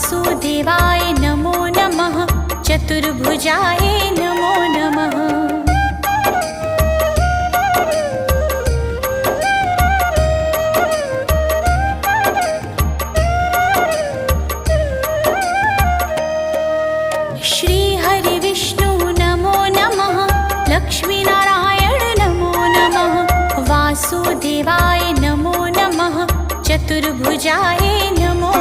वासुदेवाय नमो नमः। चतुर्भुजाय नमो नमः। श्री हरि विष्णु नमो नमः। लक्ष्मीनारायण नमो नमः। वासुदेवाय नमो नमः। चतुर्भुजाय नमो